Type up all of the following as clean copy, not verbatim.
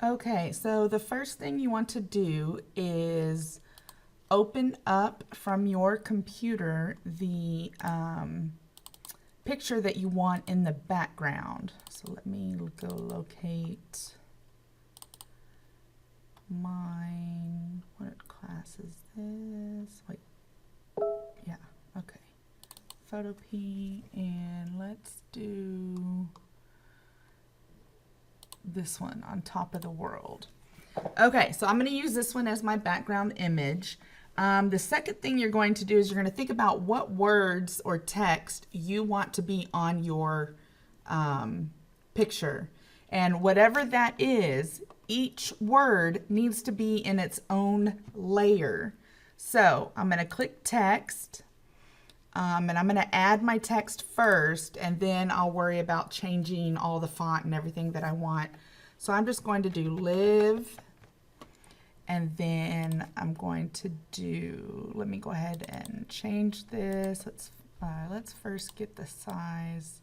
Okay, so the first thing you want to do is open up from your computer the picture that you want in the background. So let me go locate mine. What class is this? Wait, yeah, okay. Photopea, and let's do this one on top of the world. Okay, so I'm going to use this one as my background image. The second thing you're going to do is you're going to think about what words or text you want to be on your picture. And whatever that is, each word needs to be in its own layer. So I'm going to click text. And I'm going to add my text first, and then I'll worry about changing all the font and everything that I want. So I'm just going to do live, and then I'm going to do, let me go ahead and change this. Let's first get the size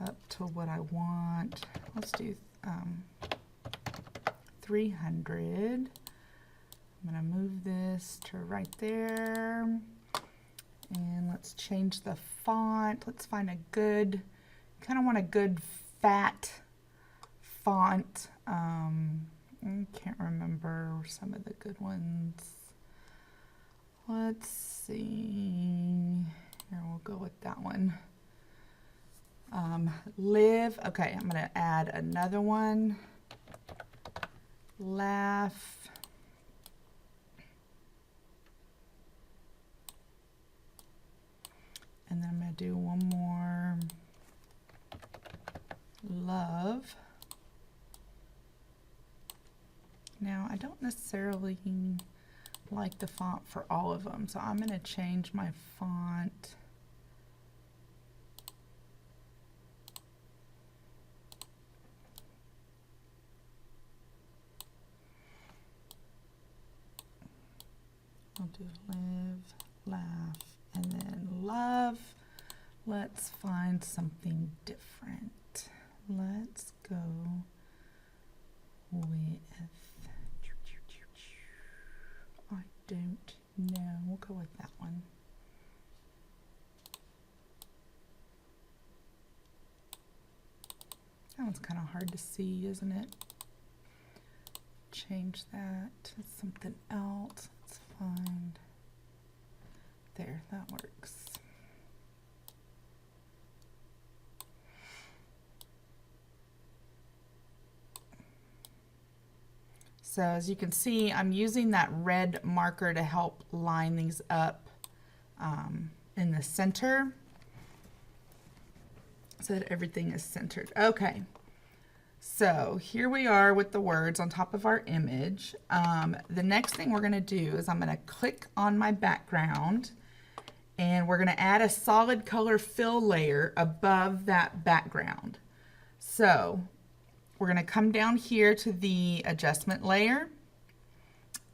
up to what I want. Let's do 300. I'm going to move this to right there. And let's change the font. Let's find a good, kind of want a good fat font. I can't remember some of the good ones. Let's see. Here, we'll go with that one. Live. Okay, I'm going to add another one. Laugh. And then I'm going to do one more. Love. Now, I don't necessarily like the font for all of them, so I'm going to change my font. I'll do live, laugh, and then love. Let's find something different. Let's go with, I don't know, we'll go with that one. That one's kind of hard to see, isn't it? Change that to something else. Let's find, there, that works. So as you can see, I'm using that red marker to help line these up in the center so that everything is centered. Okay, so here we are with the words on top of our image. The next thing we're going to do is I'm going to click on my background, and we're going to add a solid color fill layer above that background. So we're going to come down here to the adjustment layer,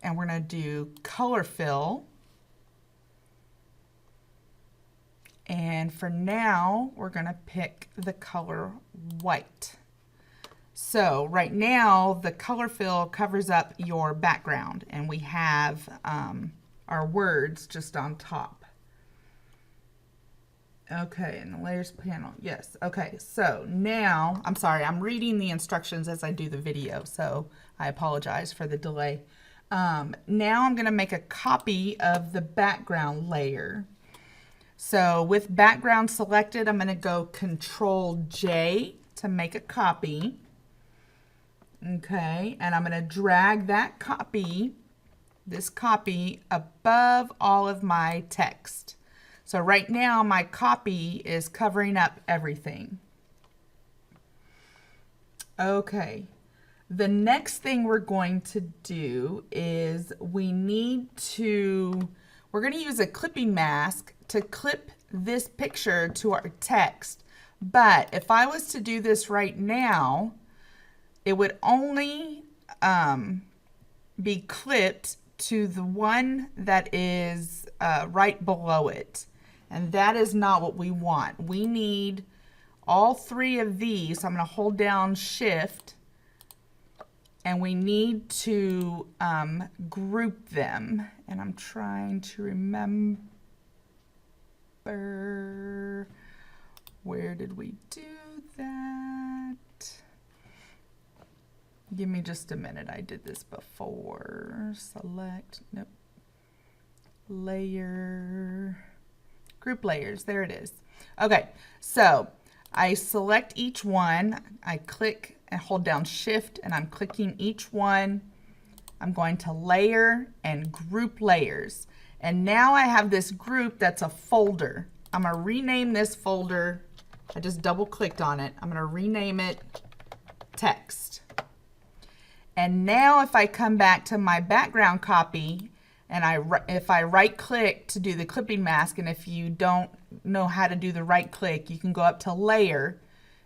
and we're going to do color fill. And for now, we're going to pick the color white. So right now, the color fill covers up your background, and we have our words just on top. Okay, and the layers panel, yes. Okay, so now, I'm sorry, I'm reading the instructions as I do the video, so I apologize for the delay. Now I'm going to make a copy of the background layer. So with background selected, I'm going to go Control J to make a copy. Okay, and I'm going to drag that copy, this copy, above all of my text. So right now my copy is covering up everything. Okay, the next thing we're going to do is we're going to use a clipping mask to clip this picture to our text. But if I was to do this right now, it would only be clipped to the one that is right below it. And that is not what we want. We need all three of these. So I'm going to hold down Shift, and we need to group them. And I'm trying to remember, where did we do that? Give me just a minute. I did this before. Select, nope. Layer, group layers, there it is. Okay, so I select each one, I click and hold down Shift, and I'm clicking each one. I'm going to layer and group layers. And now I have this group that's a folder. I'm gonna rename this folder. I just double clicked on it. I'm gonna rename it text. And now if I come back to my background copy, and if I right click to do the clipping mask, and if you don't know how to do the right click, you can go up to layer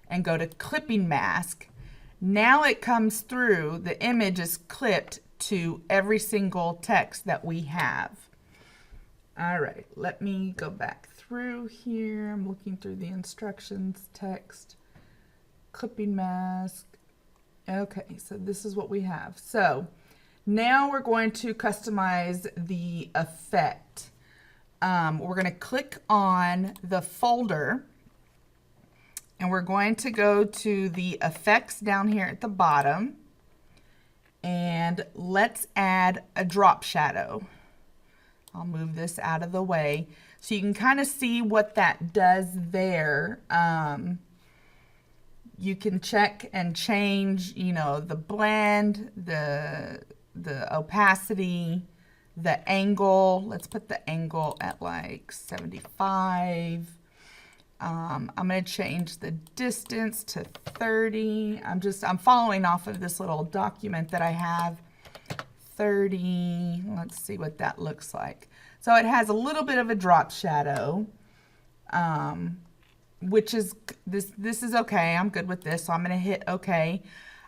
and go to clipping mask. Now it comes through, the image is clipped to every single text that we have. All right, let me go back through here. I'm looking through the instructions, text, clipping mask. Okay, so this is what we have. So now we're going to customize the effect. We're going to click on the folder, and we're going to go to the effects down here at the bottom, and let's add a drop shadow. I'll move this out of the way so you can kind of see what that does there. You can check and change, you know, the blend, the opacity, the angle. Let's put the angle at like 75. I'm going to change the distance to 30. I'm following off of this little document that I have. 30. Let's see what that looks like. So it has a little bit of a drop shadow, which is, this is okay. I'm good with this, so I'm going to hit okay.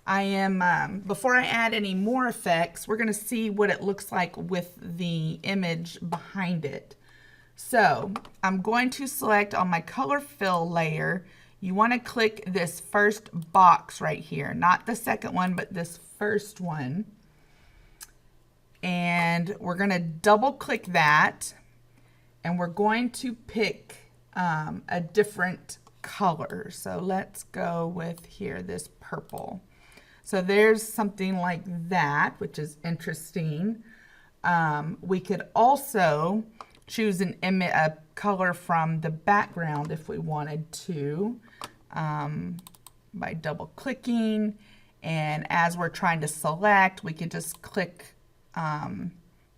I am, before I add any more effects, we're going to see what it looks like with the image behind it. So I'm going to select on my color fill layer. You want to click this first box right here, not the second one, but this first one. And we're going to double click that, and we're going to pick a different color. So let's go with here, this purple. So there's something like that, which is interesting. We could also choose a color from the background if we wanted to, by double clicking. And as we're trying to select, we could just click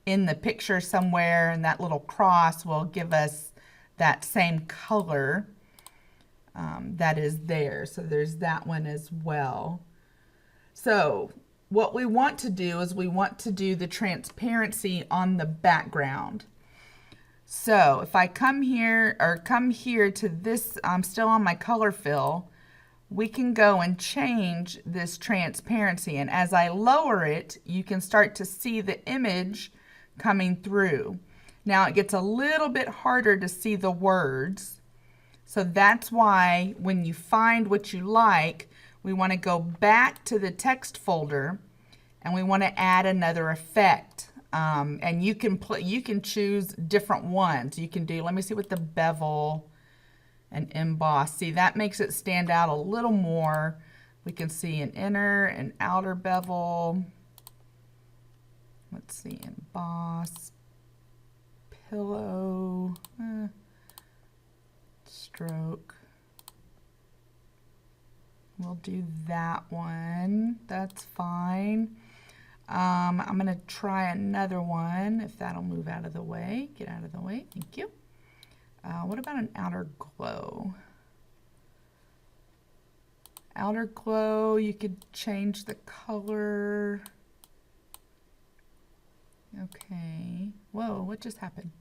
in the picture somewhere, and that little cross will give us that same color that is there. So there's that one as well. So what we want to do is we want to do the transparency on the background. So if I come here to this, I'm still on my color fill, we can go and change this transparency. And as I lower it, you can start to see the image coming through. Now it gets a little bit harder to see the words. So that's why when you find what you like, we want to go back to the text folder, and we want to add another effect. And you can choose different ones. You can do, let me see what the bevel and emboss. See, that makes it stand out a little more. We can see an inner and outer bevel. Let's see, emboss, pillow, stroke. We'll do that one. That's fine. I'm going to try another one, if that'll move out of the way. Get out of the way. Thank you. What about an outer glow? Outer glow, you could change the color. Okay. Whoa, what just happened?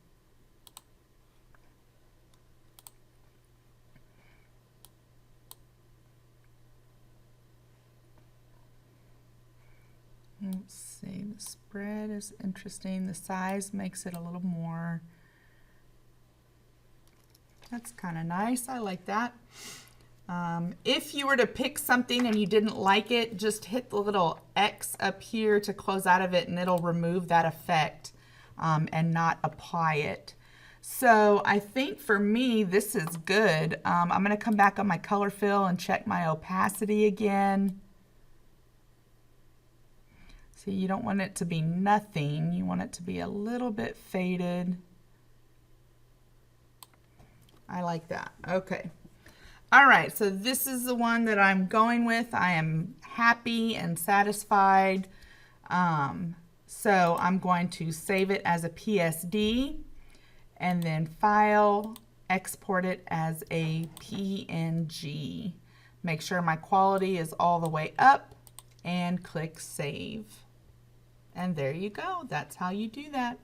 Let's see, the spread is interesting. The size makes it a little more. That's kind of nice. I like that. If you were to pick something and you didn't like it, just hit the little X up here to close out of it and it'll remove that effect and not apply it. So I think for me, this is good. I'm going to come back on my color fill and check my opacity again. See, you don't want it to be nothing. You want it to be a little bit faded. I like that. Okay. All right, so this is the one that I'm going with. I am happy and satisfied. So I'm going to save it as a PSD and then file, export it as a PNG. Make sure my quality is all the way up and click save. And there you go. That's how you do that.